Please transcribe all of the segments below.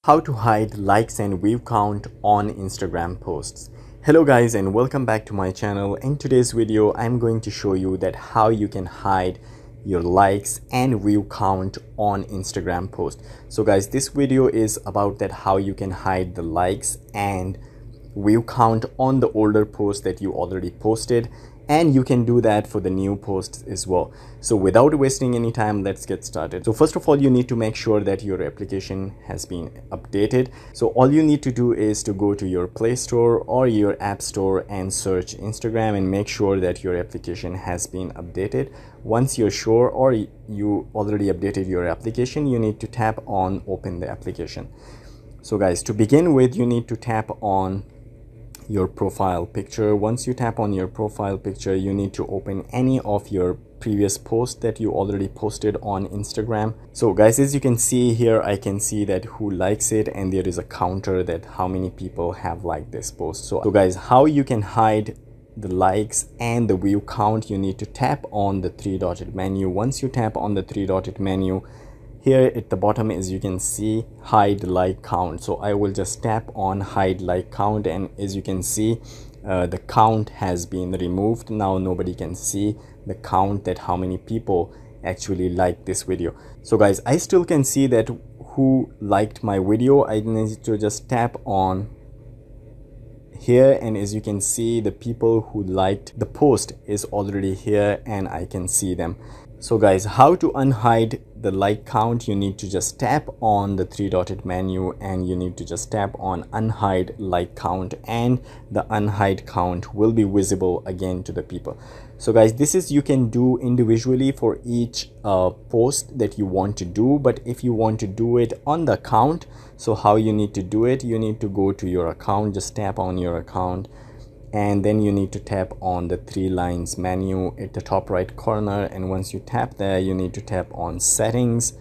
How to hide likes and view count on Instagram posts. Hello guys, and welcome back to my channel. In today's video I'm going to show you that how you can hide your likes and view count on Instagram post. So guys, this video is about that how you can hide the likes and view count on the older post that you already posted, and you can do that for the new posts as well. So without wasting any time, let's get started. So first of all, you need to make sure that your application has been updated. So all you need to do is to go to your Play Store or your App Store and search Instagram and make sure that your application has been updated. Once you're sure or you already updated your application, you need to tap on open the application. So guys, to begin with, you need to tap on your profile picture. Once you tap on your profile picture, you need to open any of your previous posts that you already posted on Instagram. So guys, as you can see here, I can see that who likes it, and there is a counter that how many people have liked this post. So guys, how you can hide the likes and the view count, you need to tap on the three-dotted menu. Once you tap on the three-dotted menu, here at the bottom, as you can see, hide like count. So I will just tap on hide like count, and as you can see, the count has been removed. Now nobody can see the count that how many people actually liked this video. So guys, I still can see that who liked my video. I need to just tap on here, and as you can see, the people who liked the post is already here and I can see them. So guys, how to unhide the like count? You need to just tap on the three-dotted menu and you need to just tap on unhide like count, and the unhide count will be visible again to the people. So guys, this is you can do individually for each post that you want to do, but if you want to do it on the account, so how you need to do it, you need to go to your account, just tap on your account, and then you need to tap on the three lines menu at the top right corner, and once you tap there, you need to tap on settings,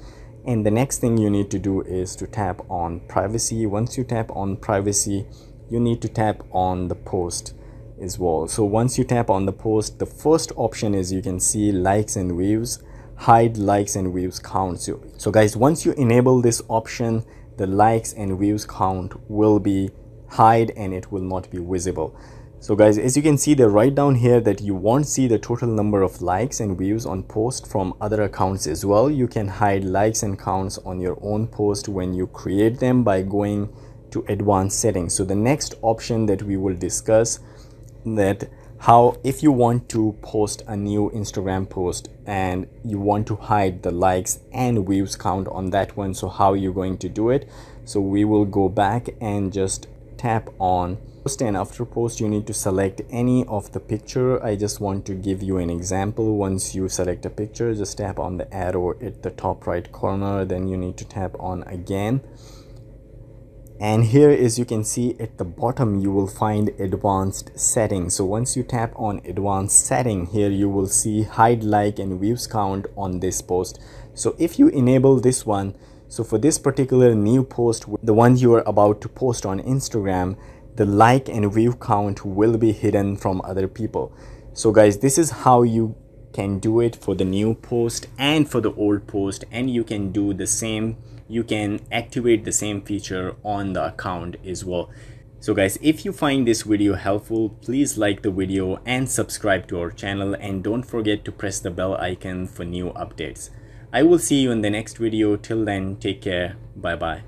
and the next thing you need to do is to tap on privacy. Once you tap on privacy, you need to tap on the post as well. So once you tap on the post, the first option is you can see likes and views, hide likes and views count. So guys, once you enable this option, the likes and views count will be hide and it will not be visible. So guys, as you can see, they write down here that you won't see the total number of likes and views on post from other accounts as well. You can hide likes and counts on your own post when you create them by going to advanced settings. So the next option that we will discuss, that how if you want to post a new Instagram post and you want to hide the likes and views count on that one, so how you're going to do it. So we will go back and just tap on post, and after post you need to select any of the picture. I just want to give you an example. Once you select a picture, just tap on the arrow at the top right corner, then you need to tap on again, and here as you can see at the bottom you will find advanced settings. So once you tap on advanced setting, here you will see hide like and views count on this post. So if you enable this one, so for this particular new post, the one you are about to post on Instagram, the like and view count will be hidden from other people. So guys, this is how you can do it for the new post and for the old post, and you can do the same. You can activate the same feature on the account as well. So guys, if you find this video helpful, please like the video and subscribe to our channel, and don't forget to press the bell icon for new updates. I will see you in the next video. Till then, take care. Bye bye.